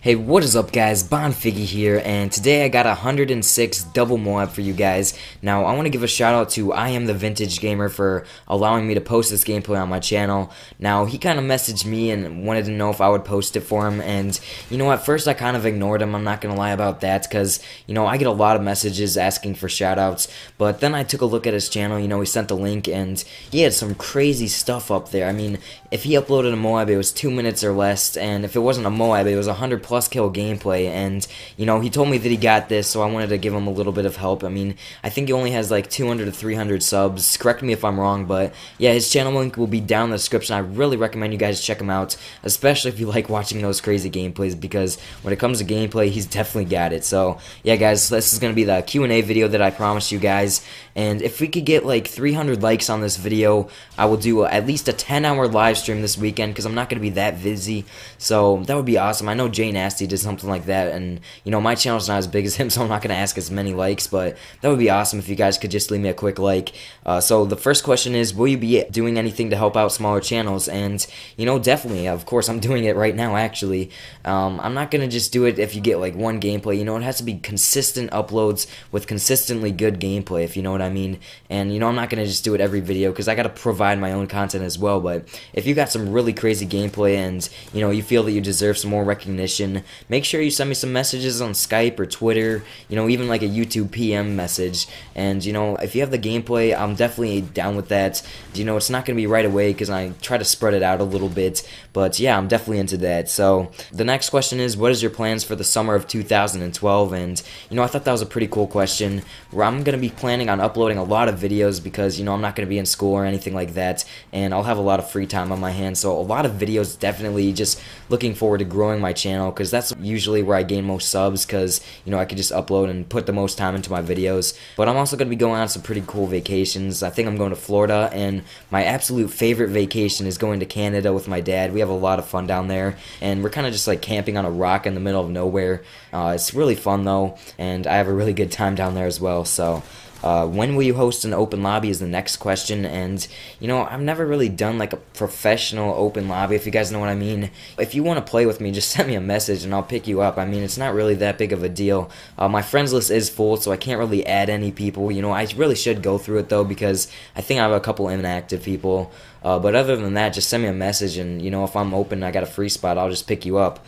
Hey, what is up guys, Bonfiggy here, and today I got 106 double MOAB for you guys. Now, I want to give a shout out to I Am the Vintage Gamer for allowing me to post this gameplay on my channel. Now, he kind of messaged me and wanted to know if I would post it for him, and you know, at first I kind of ignored him, I'm not going to lie about that, because, you know, I get a lot of messages asking for shout outs, but then I took a look at his channel, you know, he sent the link, and he had some crazy stuff up there. I mean, if he uploaded a MOAB, it was 2 minutes or less, and if it wasn't a MOAB, it was 100 plus kill gameplay, and you know, he told me that he got this, so I wanted to give him a little bit of help. I mean, I think he only has like 200 to 300 subs, correct me if I'm wrong, but yeah, his channel link will be down in the description. I really recommend you guys check him out, especially if you like watching those crazy gameplays, because when it comes to gameplay, he's definitely got it. So yeah guys, this is going to be the Q&A video that I promised you guys, and if we could get like 300 likes on this video, I will do at least a 10-hour live stream this weekend, because I'm not going to be that busy, so that would be awesome. I know Jay Nasty did something like that, and you know, my channel's not as big as him, so I'm not going to ask as many likes, but that would be awesome if you guys could just leave me a quick like. So the first question is, will you be doing anything to help out smaller channels? And you know, definitely, of course, I'm doing it right now actually. I'm not going to just do it if you get like one gameplay, you know, it has to be consistent uploads with consistently good gameplay, if you know what I mean. And you know, I'm not going to just do it every video, because I got to provide my own content as well, but if you got some really crazy gameplay and you know, you feel that you deserve some more recognition, make sure you send me some messages on Skype or Twitter, you know, even like a YouTube PM message. And you know, if you have the gameplay, I'm definitely down with that. You know, it's not going to be right away, because I try to spread it out a little bit, but yeah, I'm definitely into that. So the next question is, what is your plans for the summer of 2012? And you know, I thought that was a pretty cool question, where I'm going to be planning on uploading a lot of videos, because you know, I'm not going to be in school or anything like that, and I'll have a lot of free time on my hands, so a lot of videos. Definitely just looking forward to growing my channel, because that's usually where I gain most subs, because you know, I could just upload and put the most time into my videos. But I'm also going to be going on some pretty cool vacations. I think I'm going to Florida, and my absolute favorite vacation is going to Canada with my dad. We have a lot of fun down there, and we're kind of just like camping on a rock in the middle of nowhere. It's really fun though, and I have a really good time down there as well. So when will you host an open lobby is the next question. And you know, I've never really done like a professional open lobby, if you guys know what I mean. If you want to play with me, just send me a message and I'll pick you up. I mean, it's not really that big of a deal. My friends list is full, so I can't really add any people. You know, I really should go through it though, because I think I have a couple inactive people. But other than that, just send me a message, and you know, if I'm open and I got a free spot, I'll just pick you up.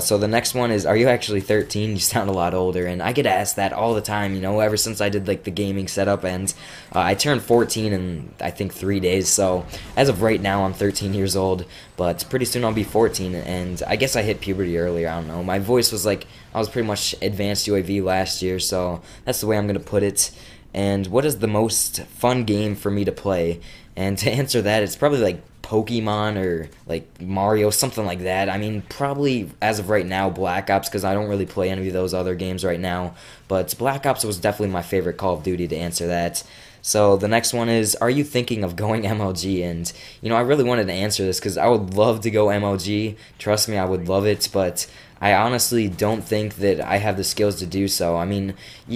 So the next one is, are you actually 13? You sound a lot older, and I get asked that all the time, you know, ever since I did like the gaming setup, and I turned 14 in I think 3 days, so as of right now I'm 13 years old, but pretty soon I'll be 14, and I guess I hit puberty earlier, I don't know. My voice was like, I was pretty much advanced UAV last year, so that's the way I'm going to put it. And what is the most fun game for me to play? And to answer that, it's probably like Pokemon or like Mario, something like that. I mean, probably as of right now, Black Ops, because I don't really play any of those other games right now. But Black Ops was definitely my favorite Call of Duty, to answer that. So the next one is, are you thinking of going MLG? And you know, I really wanted to answer this because I would love to go MLG. Trust me, I would love it, but I honestly don't think that I have the skills to do so. I mean,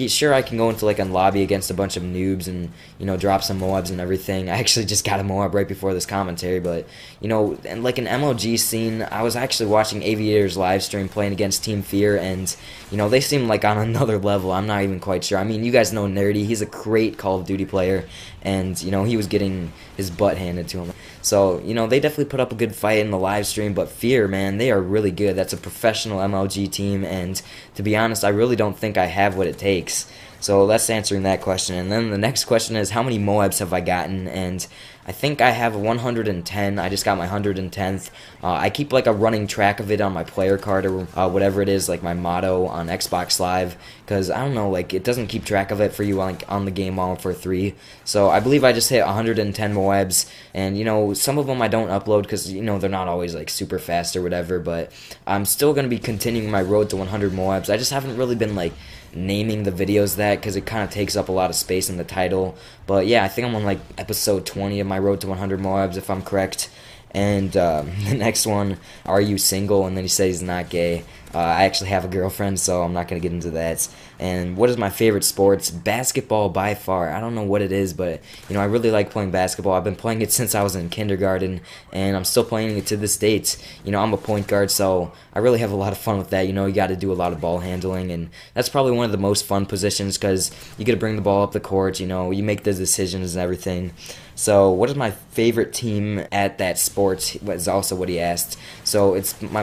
sure, I can go into like a lobby against a bunch of noobs and, you know, drop some MOABs and everything. I actually just got a MOAB right before this commentary, but, you know, and like an MLG scene, I was actually watching Aviator's live stream playing against Team Fear, and, you know, they seem like on another level. I'm not even quite sure. I mean, you guys know Nerdy. He's a great Call of Duty player, and, you know, he was getting his butt handed to him. So, you know, they definitely put up a good fight in the live stream, but Fear, man, they are really good. That's a professional MLG team, and to be honest, I really don't think I have what it takes. So that's answering that question. And then the next question is, how many MOABs have I gotten? And I think I have 110. I just got my 110th. I keep like a running track of it on my player card, or whatever it is, like my motto on Xbox Live, because I don't know, like it doesn't keep track of it for you like on the game while for 3. So I believe I just hit 110 MOABs, and you know, some of them I don't upload because, you know, they're not always like super fast or whatever, but I'm still going to be continuing my road to 100 MOABs. I just haven't really been like naming the videos that, because it kind of takes up a lot of space in the title. But yeah, I think I'm on like episode 20 of my road to 100 MOABs, if I'm correct. And the next one, are you single? And then he said he's not gay. I actually have a girlfriend, so I'm not going to get into that. And what is my favorite sports? Basketball by far. I don't know what it is, but I really like playing basketball. I've been playing it since I was in kindergarten, and I'm still playing it to this date. I'm a point guard, so I really have a lot of fun with that. You got to do a lot of ball handling, and that's probably one of the most fun positions because you get to bring the ball up the court. You make the decisions and everything. So what is my favorite team at that sport was also what he asked. So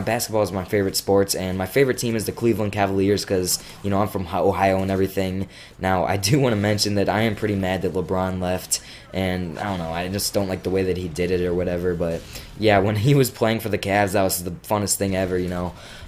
basketball is my favorite sports, and my favorite team is the Cleveland Cavaliers because I'm from Ohio and everything. Now I do want to mention that I am pretty mad that LeBron left, and I don't know, I just don't like the way that he did it or whatever. But yeah, when he was playing for the Cavs, that was the funnest thing ever.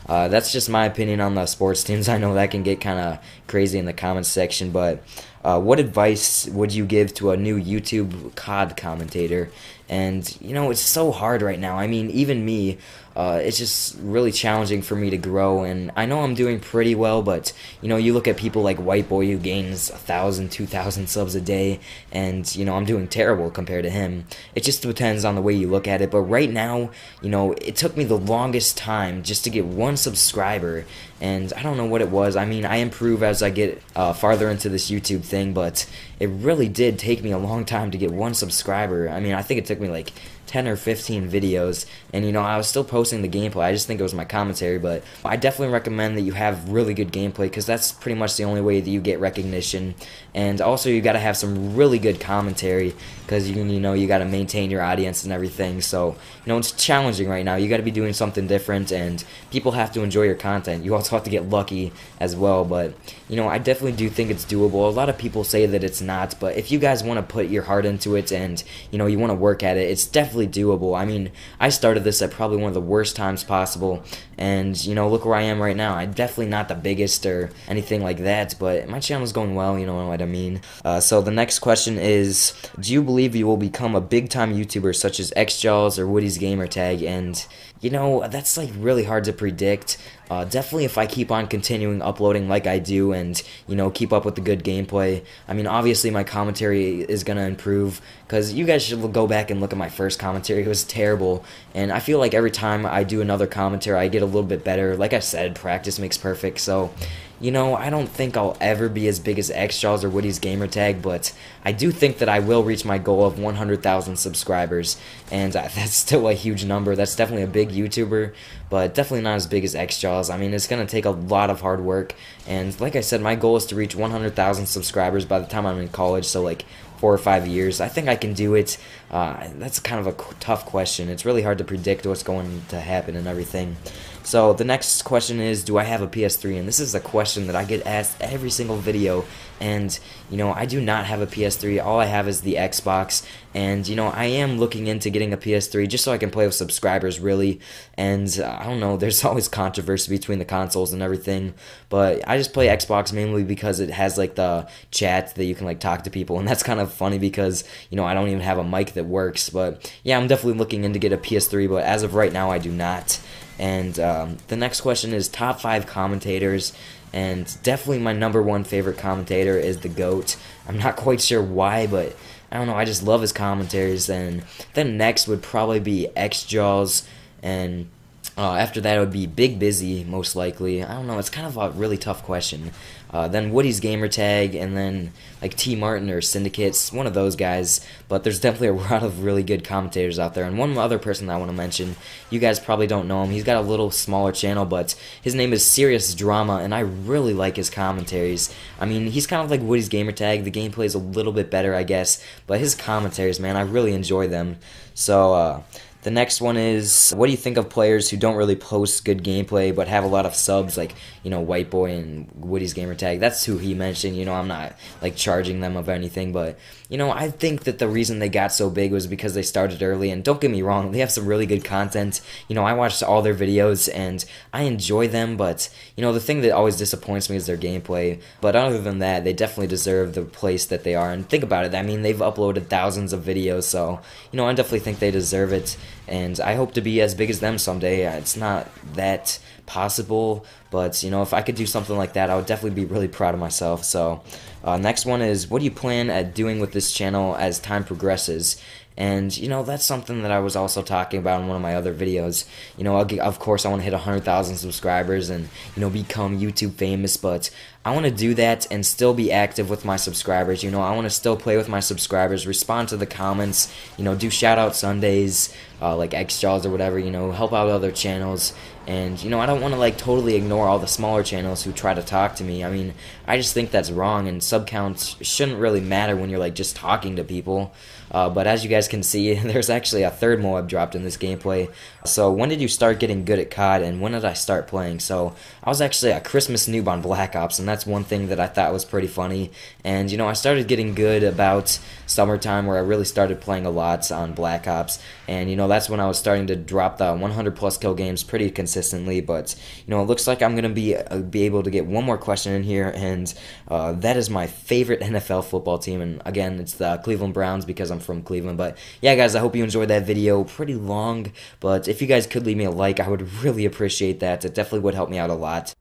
That's just my opinion on the sports teams. I know that can get kind of crazy in the comments section, but what advice would you give to a new YouTube COD commentator? And, it's so hard right now. I mean, even me, it's just really challenging for me to grow, and I know I'm doing pretty well, but, you look at people like White Boy who gains 1,000, 2,000 subs a day, and, I'm doing terrible compared to him. It just depends on the way you look at it, but right now, it took me the longest time just to get 1 subscriber, and I don't know what it was. I mean, I improve as I get farther into this YouTube thing, but it really did take me a long time to get 1 subscriber. I mean, I think it took me like 10 or 15 videos, and I was still posting the gameplay. I just think it was my commentary, but I definitely recommend that you have really good gameplay because that's pretty much the only way that you get recognition. And also you got to have some really good commentary because you got to maintain your audience and everything. So it's challenging right now. You got to be doing something different, and people have to enjoy your content. You also have to get lucky as well, but I definitely do think it's doable. A lot of people say that it's not, but if you guys want to put your heart into it and you want to work at it, it's definitely doable. I mean, I started this at probably one of the worst times possible, and look where I am right now. I'm definitely not the biggest or anything like that, but my channel's going well, you know what I mean. So the next question is, do you believe you will become a big time YouTuber such as XJaws or Woody's Gamertag? And that's like really hard to predict. Definitely if I keep on continuing uploading like I do and, keep up with the good gameplay. I mean, obviously my commentary is going to improve because you guys should go back and look at my first commentary. It was terrible, and I feel like every time I do another commentary, I get a little bit better. Like I said, practice makes perfect, so I don't think I'll ever be as big as XJaws or Woody's Gamertag, but I do think that I will reach my goal of 100,000 subscribers, and that's still a huge number. That's definitely a big YouTuber, but definitely not as big as XJaws. I mean, it's going to take a lot of hard work, and like I said, my goal is to reach 100,000 subscribers by the time I'm in college, so like 4 or 5 years. I think I can do it. That's kind of a tough question. It's really hard to predict what's going to happen and everything. So the next question is, do I have a PS3? And this is a question that I get asked every single video, and I do not have a PS3. All I have is the Xbox, and I am looking into getting a PS3 just so I can play with subscribers, really. And I don't know, there's always controversy between the consoles and everything, but I just play Xbox mainly because it has like the chat that you can like talk to people, and that's kind of funny because I don't even have a mic that works. But yeah, I'm definitely looking into get a PS3, but as of right now I do not. And the next question is top 5 commentators, and definitely my #1 favorite commentator is the GOAT. I'm not quite sure why, but I don't know, I just love his commentaries. And then next would probably be XJaws, and after that it would be Big Busy, most likely. I don't know, it's kind of a really tough question. Then Woody's Gamertag, and then like T Martin or Syndicates, one of those guys. But there's definitely a lot of really good commentators out there. And one other person I want to mention, you guys probably don't know him. He's got a little smaller channel, but his name is Serious Drama, and I really like his commentaries. I mean, he's kind of like Woody's Gamertag. The gameplay is a little bit better, I guess, but his commentaries, man, I really enjoy them. So the next one is, what do you think of players who don't really post good gameplay but have a lot of subs, like, White Boy and Woody's Gamertag? That's who he mentioned. I'm not, like, charging them of anything, but, I think that the reason they got so big was because they started early, and don't get me wrong, they have some really good content. I watched all their videos, and I enjoy them, but, the thing that always disappoints me is their gameplay. But other than that, they definitely deserve the place that they are, and think about it, I mean, they've uploaded thousands of videos, so, I definitely think they deserve it. And I hope to be as big as them someday. It's not that possible, but, you know, if I could do something like that, I would definitely be really proud of myself. So, next one is, what do you plan at doing with this channel as time progresses? And, you know, that's something that I was also talking about in one of my other videos. You know, of course, I want to hit 100,000 subscribers and, you know, become YouTube famous, but I want to do that and still be active with my subscribers. You know, I want to still play with my subscribers, respond to the comments, you know, do shout-out Sundays, like X-Jaws or whatever, you know, help out other channels. And, you know, I don't want to, like, totally ignore all the smaller channels who try to talk to me. I mean, I just think that's wrong, and sub counts shouldn't really matter when you're, like, just talking to people. But as you guys can see, there's actually a third MOAB dropped in this gameplay. So when did you start getting good at COD, and when did I start playing? So I was actually a Christmas noob on Black Ops, and that's one thing that I thought was pretty funny. And, you know, I started getting good about summertime, where I really started playing a lot on Black Ops. And, you know, that's when I was starting to drop the 100 plus kill games pretty consistently. But, you know, it looks like I'm going to be able to get one more question in here, and that is my favorite NFL football team. And again, it's the Cleveland Browns because I'm from Cleveland. But yeah, guys, I hope you enjoyed that video. Pretty long, but if you guys could leave me a like, I would really appreciate that. It definitely would help me out a lot.